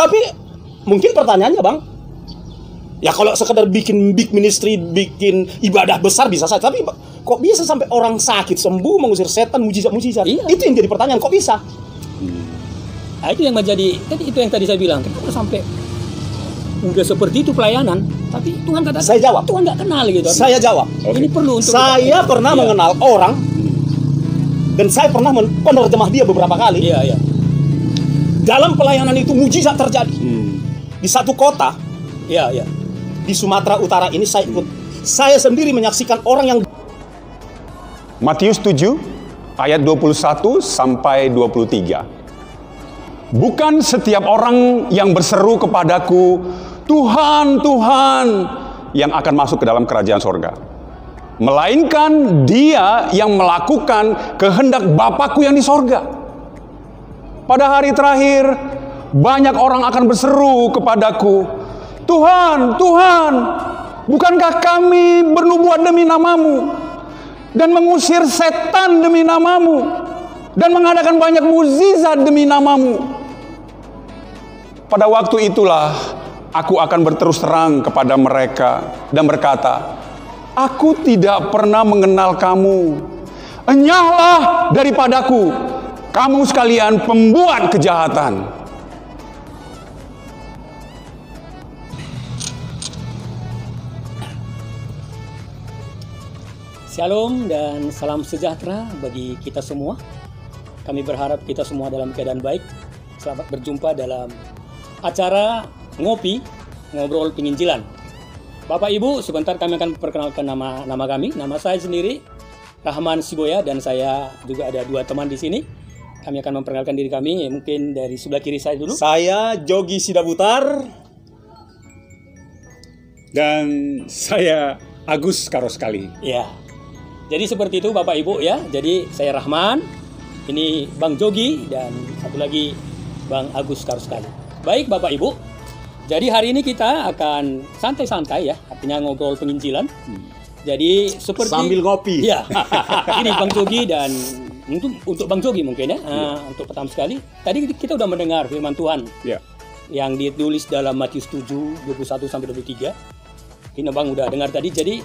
Tapi mungkin pertanyaannya Bang, ya kalau sekedar bikin big ministry, bikin ibadah besar bisa saja. Tapi kok bisa sampai orang sakit sembuh, mengusir setan, mujizat-mujizat? Iya. Itu yang jadi pertanyaan, kok bisa? Nah, itu yang menjadi, itu yang tadi saya bilang, kenapa sampai udah seperti itu pelayanan, tapi Tuhan katakan, Saya jawab. Tuhan nggak kenal gitu. Saya jawab. Ini perlu untuk Saya pernah Iya. mengenal orang, dan saya pernah penerjemah dia beberapa kali. Iya. Dalam pelayanan itu mujizat terjadi. Di satu kota, Iya. di Sumatera Utara ini saya ikut. Saya sendiri menyaksikan orang yang Matius 7 ayat 21 sampai 23. Bukan setiap orang yang berseru kepadaku, Tuhan, Tuhan, yang akan masuk ke dalam kerajaan sorga. Melainkan dia yang melakukan kehendak Bapakku yang di sorga. Pada hari terakhir, banyak orang akan berseru kepadaku, Tuhan, Tuhan, bukankah kami bernubuat demi namamu, dan mengusir setan demi namamu, dan mengadakan banyak mukjizat demi namamu? Pada waktu itulah aku akan berterus terang kepada mereka dan berkata, aku tidak pernah mengenal kamu. Enyahlah daripadaku, kamu sekalian pembuat kejahatan. Shalom dan salam sejahtera bagi kita semua. Kami berharap kita semua dalam keadaan baik. Selamat berjumpa dalam acara Ngobrol Penginjilan. Bapak Ibu, sebentar kami akan perkenalkan nama kami. Nama saya sendiri Rahman Siboya, dan saya juga ada dua teman di sini. Kami akan memperkenalkan diri kami. Mungkin dari sebelah kiri saya dulu. Saya Jogi Sidabutar. Dan saya Agus Karoskali. Ya. Jadi seperti itu Bapak Ibu ya. Jadi saya Rahman, ini Bang Jogi, dan satu lagi Bang Agus Karoskali. Baik Bapak Ibu, jadi hari ini kita akan santai-santai ya, artinya ngobrol penginjilan. Jadi seperti Sambil ngopi. Iya. Ini Bang Jogi, dan untuk Bang Jogi mungkin ya. Untuk pertama sekali, tadi kita udah mendengar firman Tuhan yang ditulis dalam Matius 7 21 sampai 23. Ini Bang udah dengar tadi. Jadi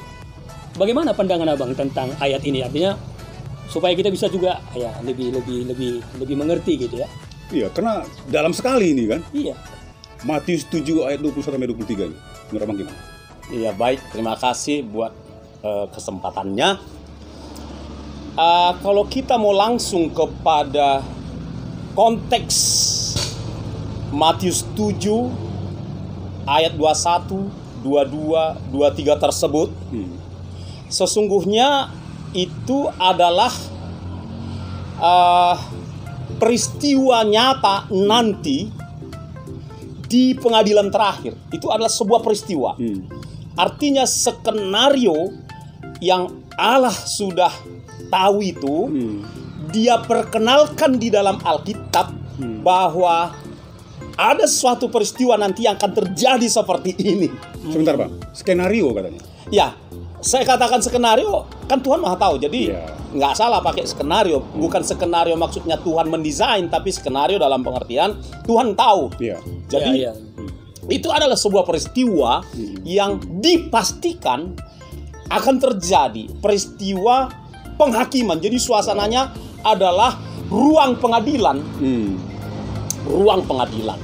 bagaimana pandangan Abang tentang ayat ini? Artinya supaya kita bisa juga ya lebih mengerti gitu ya. Iya, karena dalam sekali ini kan. Iya. Matius 7 ayat 21 sampai 23 ini. Menurut Abang gimana? Iya baik, terima kasih buat kesempatannya. Kalau kita mau langsung kepada konteks Matius 7 ayat 21, 22, 23 tersebut, sesungguhnya itu adalah peristiwa nyata nanti di pengadilan terakhir. Itu adalah sebuah peristiwa. Artinya skenario yang Allah sudah tahu itu, dia perkenalkan di dalam Alkitab bahwa ada suatu peristiwa nanti yang akan terjadi seperti ini. Sebentar Bang, skenario katanya. Ya, saya katakan skenario, kan Tuhan Maha tahu. Jadi nggak salah pakai skenario. Bukan skenario maksudnya Tuhan mendesain, tapi skenario dalam pengertian Tuhan tahu. Jadi itu adalah sebuah peristiwa yang dipastikan akan terjadi. Peristiwa penghakiman. Jadi suasananya adalah ruang pengadilan. Ruang pengadilan.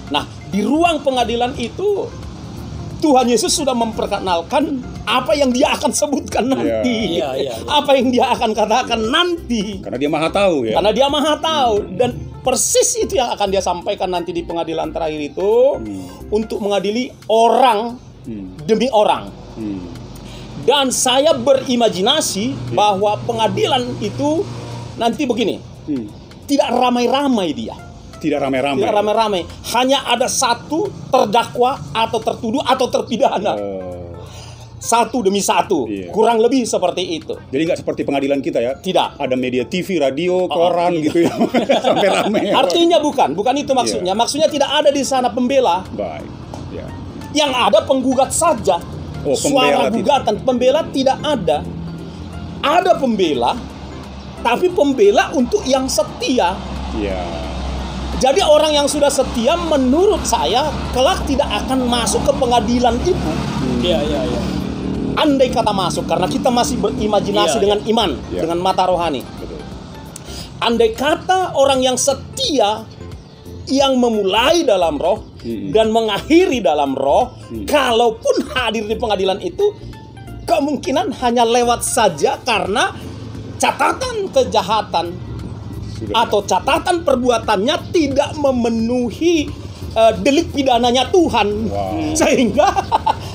Nah, di ruang pengadilan itu Tuhan Yesus sudah memperkenalkan apa yang dia akan sebutkan nanti. Apa yang dia akan katakan nanti. Karena dia Maha tahu ya. Karena dia Maha tahu. Dan persis itu yang akan dia sampaikan nanti di pengadilan terakhir itu, untuk mengadili orang demi orang. Dan saya berimajinasi bahwa pengadilan itu nanti begini. Tidak ramai-ramai dia. Tidak ramai-ramai. Tidak ramai-ramai. Hanya ada satu terdakwa atau tertuduh atau terpidana. Satu demi satu. Kurang lebih seperti itu. Jadi nggak seperti pengadilan kita ya? Tidak. Ada media TV, radio, koran gitu ya. Sampai ramai. Artinya bukan itu maksudnya. Maksudnya tidak ada di sana pembela. Baik. Yang ada penggugat saja. Suara gugatan. Pembela tidak ada. Ada pembela, tapi pembela untuk yang setia. Jadi orang yang sudah setia menurut saya kelak tidak akan masuk ke pengadilan itu. Iya. Andai kata masuk, karena kita masih berimajinasi dengan iman, dengan mata rohani. Betul. Andai kata orang yang setia, yang memulai dalam roh dan mengakhiri dalam roh, kalaupun hadir di pengadilan itu, kemungkinan hanya lewat saja karena catatan kejahatan atau catatan perbuatannya tidak memenuhi delik pidananya Tuhan. Sehingga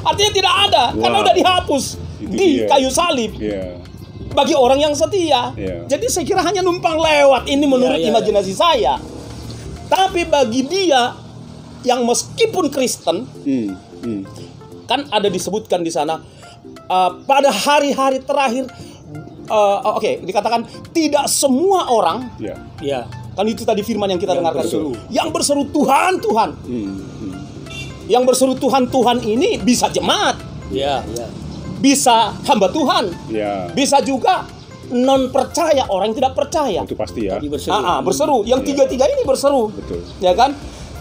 artinya tidak ada, karena udah dihapus di kayu salib bagi orang yang setia. Jadi saya kira hanya numpang lewat, ini menurut imajinasi saya. Tapi bagi dia yang meskipun Kristen, kan ada disebutkan di sana pada hari-hari terakhir, dikatakan tidak semua orang, kan itu tadi firman yang kita dengarkan dulu, yang berseru Tuhan, Tuhan. Yang berseru Tuhan, Tuhan ini bisa jemaat, bisa hamba Tuhan, bisa juga non percaya, orang yang tidak percaya. Itu pasti ya. Berseru. Yang tiga-tiga ini berseru. Betul. Ya kan?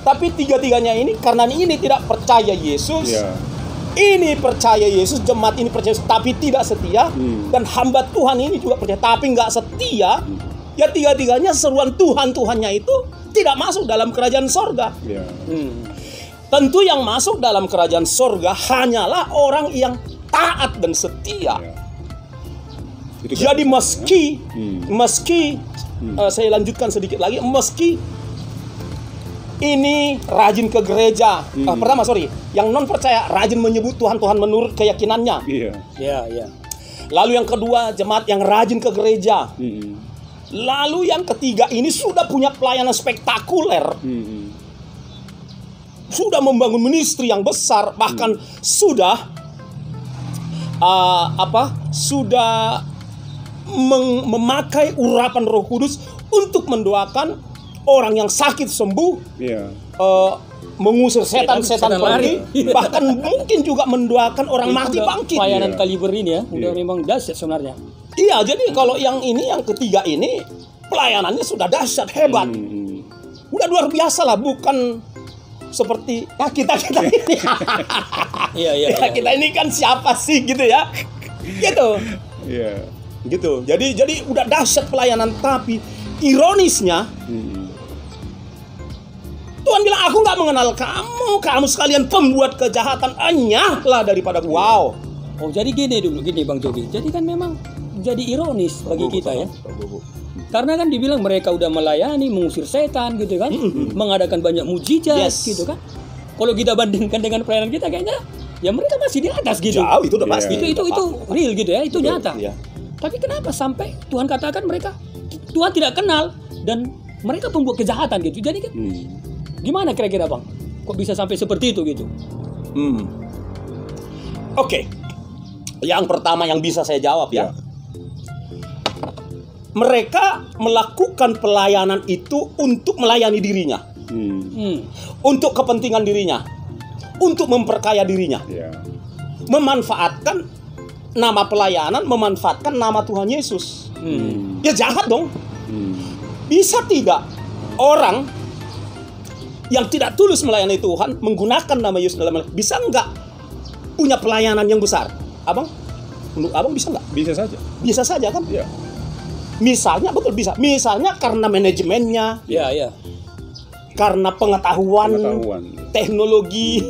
Tapi tiga-tiganya ini karena ini tidak percaya Yesus. Ini percaya Yesus, jemaat ini percaya Yesus, tapi tidak setia. Dan hamba Tuhan ini juga percaya tapi nggak setia. Ya tiga-tiganya seruan Tuhan-Tuhannya itu tidak masuk dalam kerajaan sorga. Tentu yang masuk dalam kerajaan sorga hanyalah orang yang taat dan setia. Jadi meski saya lanjutkan sedikit lagi, meski ini rajin ke gereja, pertama yang non percaya rajin menyebut Tuhan menurut keyakinannya. Lalu yang kedua, jemaat yang rajin ke gereja. Lalu yang ketiga ini sudah punya pelayanan spektakuler, sudah membangun ministry yang besar, bahkan sudah memakai urapan Roh Kudus untuk mendoakan orang yang sakit sembuh, mengusir setan-setan pergi, bahkan mungkin juga mendoakan orang mati bangkit. Pelayanan kaliber ini udah memang dahsyat sebenarnya. Iya, jadi kalau yang ketiga ini pelayanannya sudah dahsyat, hebat, udah luar biasa lah, bukan seperti kita ini. Kita ini kan siapa sih gitu ya, gitu. Gitu. Jadi udah dahsyat pelayanan, tapi ironisnya Tuhan bilang, aku nggak mengenal kamu sekalian pembuat kejahatan, enyahlah daripada wow. Oh, jadi gini Bang Jogi. Jadi kan memang jadi ironis bagi kita ya. Karena kan dibilang mereka udah melayani, mengusir setan gitu kan, mengadakan banyak mujizat gitu kan. Kalau kita bandingkan dengan pelayanan kita kayaknya ya mereka masih di atas gitu. Jauh, itu udah pasti. Itu real gitu ya, itu nyata. Tapi kenapa sampai Tuhan katakan mereka Tuhan tidak kenal dan mereka pembuat kejahatan gitu. Jadi kan gimana kira-kira Bang? Kok bisa sampai seperti itu gitu? Oke. Yang pertama yang bisa saya jawab ya. Mereka melakukan pelayanan itu untuk melayani dirinya. Untuk kepentingan dirinya. Untuk memperkaya dirinya. Memanfaatkan nama pelayanan, memanfaatkan nama Tuhan Yesus. Ya jahat dong. Bisa tidak orang yang tidak tulus melayani Tuhan menggunakan nama Yesus dalam, bisa nggak punya pelayanan yang besar? Abang bisa nggak? Bisa saja. Bisa saja kan? Misalnya, betul bisa. Misalnya karena manajemennya, karena pengetahuan. Teknologi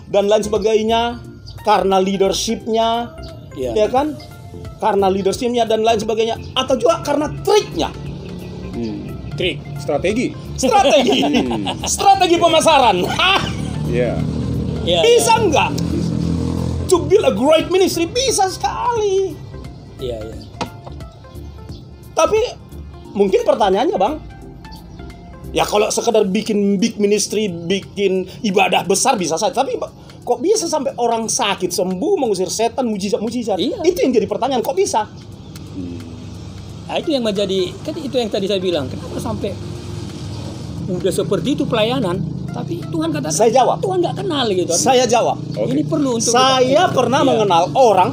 dan lain sebagainya, karena leadershipnya, ya kan? Karena leadershipnya dan lain sebagainya, atau juga karena triknya. Strategi pemasaran. Bisa nggak? To build a great ministry, bisa sekali. Tapi mungkin pertanyaannya Bang, ya kalau sekedar bikin big ministry, bikin ibadah besar bisa saja. Tapi kok bisa sampai orang sakit sembuh, mengusir setan, mujizat? Itu yang jadi pertanyaan, kok bisa? Nah, itu yang menjadi, kan itu yang tadi saya bilang, kenapa sampai udah seperti itu pelayanan, tapi Tuhan katakan, saya jawab, Tuhan nggak kenal gitu. Saya jawab. Ini perlu untuk saya pernah mengenal orang,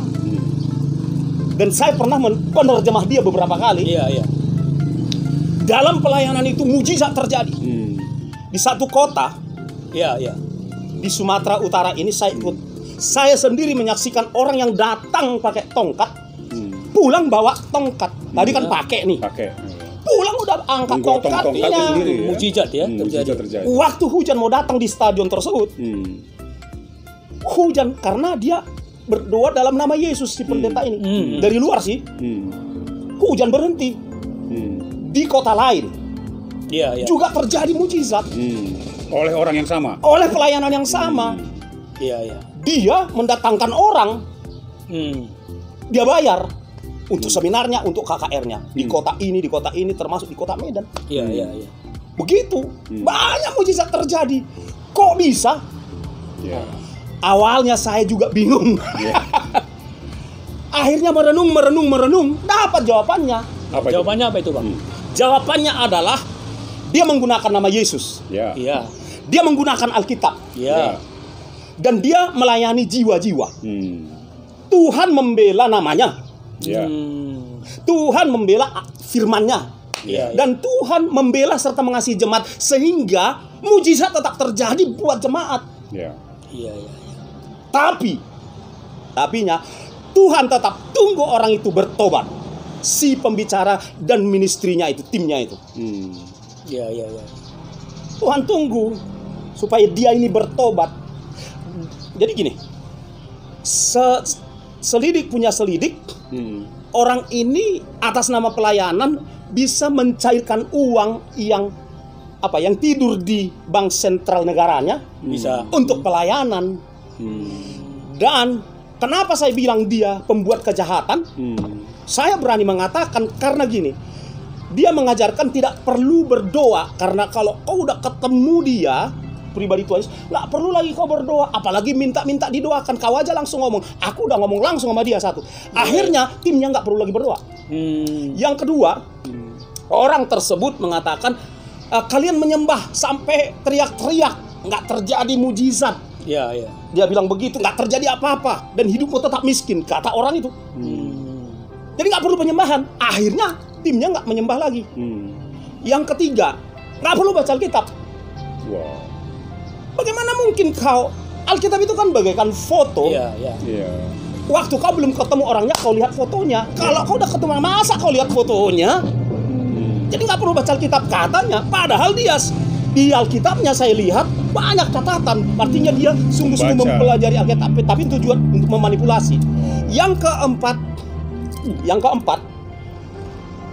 dan saya pernah penerjemah dia beberapa kali. Dalam pelayanan itu mujizat terjadi. Di satu kota, di Sumatera Utara ini saya sendiri menyaksikan orang yang datang pakai tongkat, pulang bawa tongkat. Tadi kan pakai nih. Pulang udah angkat tongkatnya. Mujizat ya, terjadi. Waktu hujan mau datang di stadion tersebut, hujan karena dia berdoa dalam nama Yesus si pendeta ini. Dari luar sih, hujan berhenti. Di kota lain, juga terjadi mujizat. Oleh orang yang sama. Oleh pelayanan yang sama. Dia mendatangkan orang. Dia bayar untuk seminarnya, untuk KKR-nya di kota ini, termasuk di kota Medan. Begitu banyak mujizat terjadi. Kok bisa? Awalnya saya juga bingung. Akhirnya merenung, dapat jawabannya. Jawabannya apa itu, Bang? Jawabannya adalah dia menggunakan nama Yesus. Dia menggunakan Alkitab. Dan dia melayani jiwa-jiwa. Tuhan membela namanya. Tuhan membela firman-Nya. Dan Tuhan membela serta mengasihi jemaat sehingga mujizat tetap terjadi buat jemaat. Tapinya Tuhan tetap tunggu orang itu bertobat. Si pembicara dan ministrinya itu, timnya itu. Tuhan tunggu supaya dia ini bertobat. Jadi gini, selidik punya selidik, orang ini atas nama pelayanan bisa mencairkan uang yang tidur di bank sentral negaranya, bisa untuk pelayanan. Dan kenapa saya bilang dia pembuat kejahatan? Saya berani mengatakan karena gini, dia mengajarkan tidak perlu berdoa, karena kalau kau udah ketemu dia pribadi Tuhan, nggak perlu lagi kau berdoa, apalagi minta didoakan. Kau aja langsung ngomong, aku udah ngomong langsung sama dia satu. Akhirnya timnya nggak perlu lagi berdoa. Yang kedua, orang tersebut mengatakan kalian menyembah sampai teriak-teriak, nggak terjadi mujizat. Dia bilang begitu, nggak terjadi apa-apa dan hidupmu tetap miskin, kata orang itu. Jadi nggak perlu penyembahan. Akhirnya timnya nggak menyembah lagi. Yang ketiga, nggak perlu baca Alkitab. Bagaimana mungkin kau? Alkitab itu kan bagaikan foto. Waktu kau belum ketemu orangnya, kau lihat fotonya. Kalau kau udah ketemu, masa kau lihat fotonya? Jadi nggak perlu baca Alkitab katanya. Padahal dia di Alkitabnya saya lihat banyak catatan. Artinya dia sungguh-sungguh mempelajari Alkitab, tapi tujuan untuk memanipulasi. Yang keempat,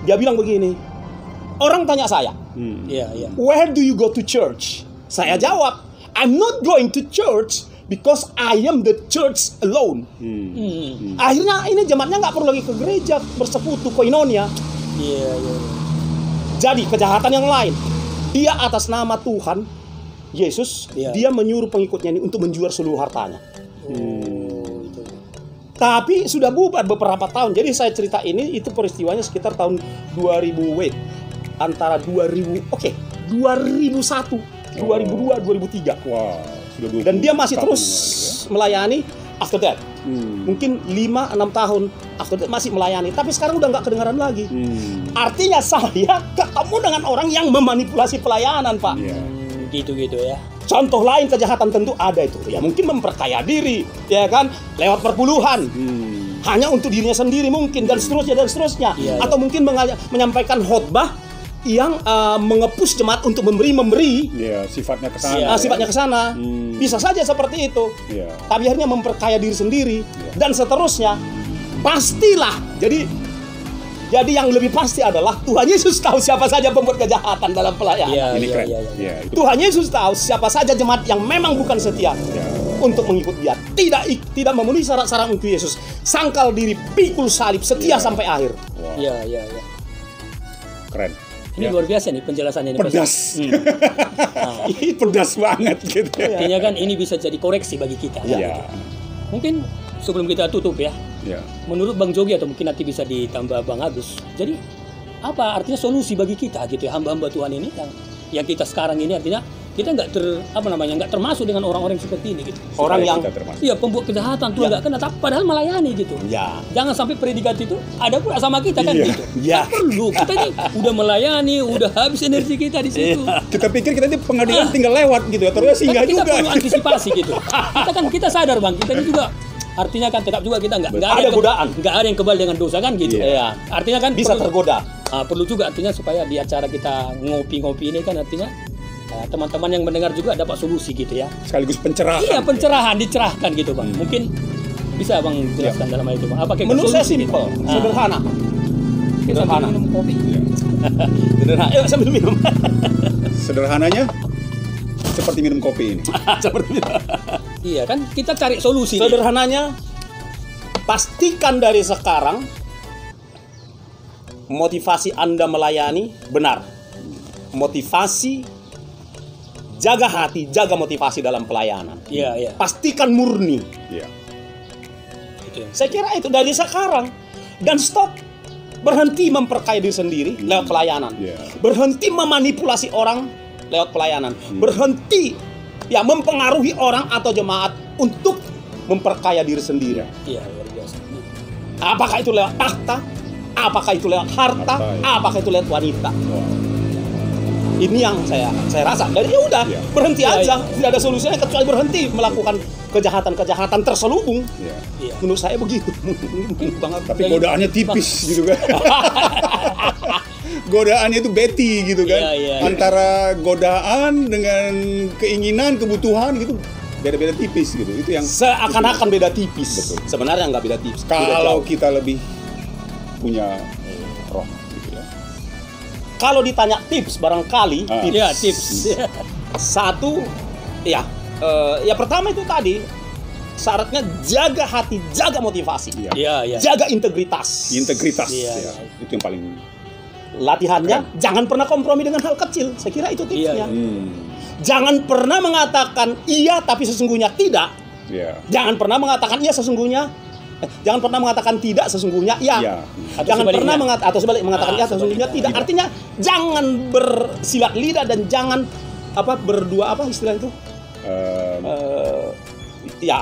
dia bilang begini. Orang tanya saya, where do you go to church? Saya jawab, I'm not going to church because I am the church alone. Akhirnya ini jemaatnya nggak perlu lagi ke gereja bersekutu koinonia. Jadi kejahatan yang lain, dia atas nama Tuhan Yesus, dia menyuruh pengikutnya ini untuk menjual seluruh hartanya. Tapi sudah bubar beberapa tahun. Jadi saya cerita ini, itu peristiwanya sekitar tahun 2000, antara 2001, 2002, 2003. Wow, sudah 20 dan dia masih terus melayani after that. Mungkin 5-6 tahun after that masih melayani. Tapi sekarang udah nggak kedengaran lagi. Artinya saya ketemu dengan orang yang memanipulasi pelayanan, Pak. Gitu-gitu ya. Contoh lain kejahatan tentu ada itu. Ya mungkin memperkaya diri, ya kan, lewat perpuluhan. Hanya untuk dirinya sendiri mungkin, dan seterusnya. Atau mungkin menyampaikan khotbah yang mengepus jemaat untuk memberi. Sifatnya ke sana. Sifatnya ke sana. Bisa saja seperti itu. Tapi akhirnya memperkaya diri sendiri dan seterusnya. Pastilah. Jadi yang lebih pasti adalah Tuhan Yesus tahu siapa saja pembuat kejahatan dalam pelayanan. Ini keren. Tuhan Yesus tahu siapa saja jemaat yang memang bukan setia untuk mengikut dia. Tidak memenuhi syarat-syarat untuk Yesus. Sangkal diri, pikul salib, setia sampai akhir. Keren. Ini luar biasa nih penjelasannya ini. Pedas. Ini pedas banget gitu. Artinya kan ini bisa jadi koreksi bagi kita. Mungkin sebelum kita tutup ya. Menurut Bang Jogi, atau mungkin nanti bisa ditambah Bang Agus. Jadi apa artinya solusi bagi kita gitu ya, hamba-hamba Tuhan ini yang kita sekarang ini, artinya kita nggak termasuk dengan orang-orang seperti ini gitu. Orang yang iya pembuat kejahatan Tuhan nggak kena, padahal melayani gitu. Ya. Jangan sampai predikat itu ada pula sama kita kan gitu. Ya. Nggak perlu, kita ini udah melayani, udah habis energi kita di situ. Kita pikir kita ini pengadilan tinggal lewat gitu ya, terus singgah kita juga. perlu antisipasi gitu. Kita sadar bang, kita ini juga artinya kan tetap juga kita nggak ada godaan, nggak ada yang kebal dengan dosa kan gitu. Iya. Artinya kan bisa tergoda. Perlu juga artinya supaya di acara kita ngopi-ngopi ini kan artinya teman-teman yang mendengar juga dapat solusi gitu ya. Sekaligus pencerahan. Iya, pencerahan, dicerahkan gitu bang. Mungkin bisa bang jelaskan dalam hal itu bang. Apa menurut saya simpel, sederhana. Sederhana. Minum kopi. Sederhana. Yuk sambil minum. Sederhananya seperti minum kopi ini. Seperti itu. Iya kan kita cari solusi. Sederhananya pastikan dari sekarang motivasi Anda melayani benar. Motivasi, jaga hati, jaga motivasi dalam pelayanan. Iya, iya. Pastikan murni. Iya. Gitu. Saya kira itu dari sekarang. Dan stop. Berhenti memperkaya diri sendiri lewat pelayanan. Berhenti memanipulasi orang lewat pelayanan. Berhenti mempengaruhi orang atau jemaat untuk memperkaya diri sendiri. Iya, luar biasa. Apakah itu lewat tahta? Apakah itu lewat harta? Apakah itu lewat wanita? Ini yang saya rasa. Dari berhenti aja. Tidak ada solusinya kecuali berhenti melakukan kejahatan-kejahatan terselubung. Menurut saya begitu. Mungkin banget. Tapi godaannya tipis gitu kan. Godaannya itu beti gitu kan. Antara godaan dengan keinginan, kebutuhan gitu beda-beda tipis gitu. Itu yang seakan-akan beda tipis. Betul. Sebenarnya nggak beda tipis. Kalau kita lebih punya roh gitu ya. Kalau ditanya tips barangkali tips. Satu pertama itu tadi syaratnya jaga hati, jaga motivasi. Jaga integritas. Itu yang paling latihannya jangan pernah kompromi dengan hal kecil. Saya kira itu tipsnya. Jangan pernah mengatakan iya tapi sesungguhnya tidak. Jangan pernah mengatakan iya sesungguhnya jangan pernah mengatakan tidak sesungguhnya iya. Jangan pernah mengatakan iya sesungguhnya tidak. Artinya jangan bersilat lidah dan jangan berdua istilah itu?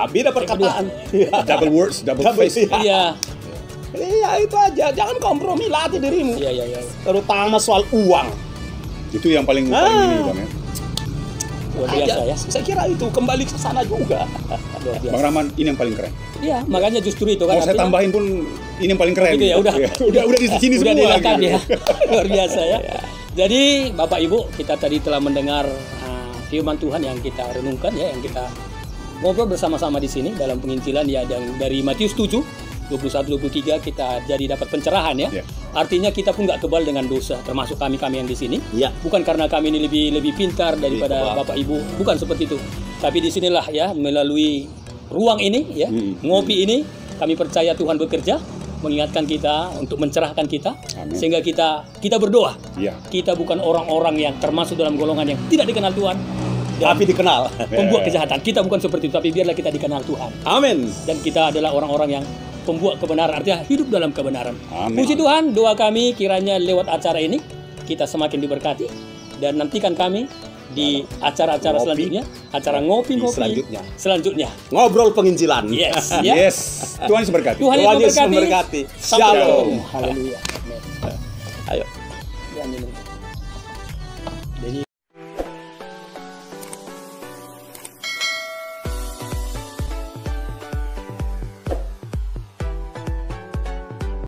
Beda perkataan. Double words, double face. Iya itu aja. Jangan kompromi, latih dirimu. Terutama soal uang. Itu yang paling ini Bang ya. Luar biasa ya. Saya kira itu kembali ke sana juga. Bang Rahman, ini yang paling keren. Iya, makanya justru itu kan. Mau saya tambahin pun ini yang paling keren. Gitu ya, udah di sini semua. Udah dilengkapi ya. Luar biasa ya. Jadi Bapak Ibu, kita tadi telah mendengar firman Tuhan yang kita renungkan ya, yang kita ngobrol bersama-sama di sini dalam penginjilan ya, dan dari Matius 7 21-23 kita jadi dapat pencerahan ya. Artinya kita pun nggak kebal dengan dosa, termasuk kami yang di sini. Bukan karena kami ini lebih pintar daripada Bapak Ibu, bukan seperti itu. Tapi disinilah ya, melalui ruang ini ya, ngopi ini, kami percaya Tuhan bekerja mengingatkan kita untuk mencerahkan kita. Amin. Sehingga kita berdoa. Kita bukan orang-orang yang termasuk dalam golongan yang tidak dikenal Tuhan, tapi dikenal pembuat kejahatan. Kita bukan seperti itu, tapi biarlah kita dikenal Tuhan. Amin. Dan kita adalah orang-orang yang pembuat kebenaran, artinya hidup dalam kebenaran. Amin. Puji Tuhan, doa kami kiranya lewat acara ini kita semakin diberkati, dan nantikan kami di acara-acara selanjutnya, acara ngopi-ngopi selanjutnya. Ngobrol penginjilan. Yes. Yes. Tuhan Yesus memberkati. Tuhan Yesus memberkati. Shalom. Haleluya. Ayo. Ya,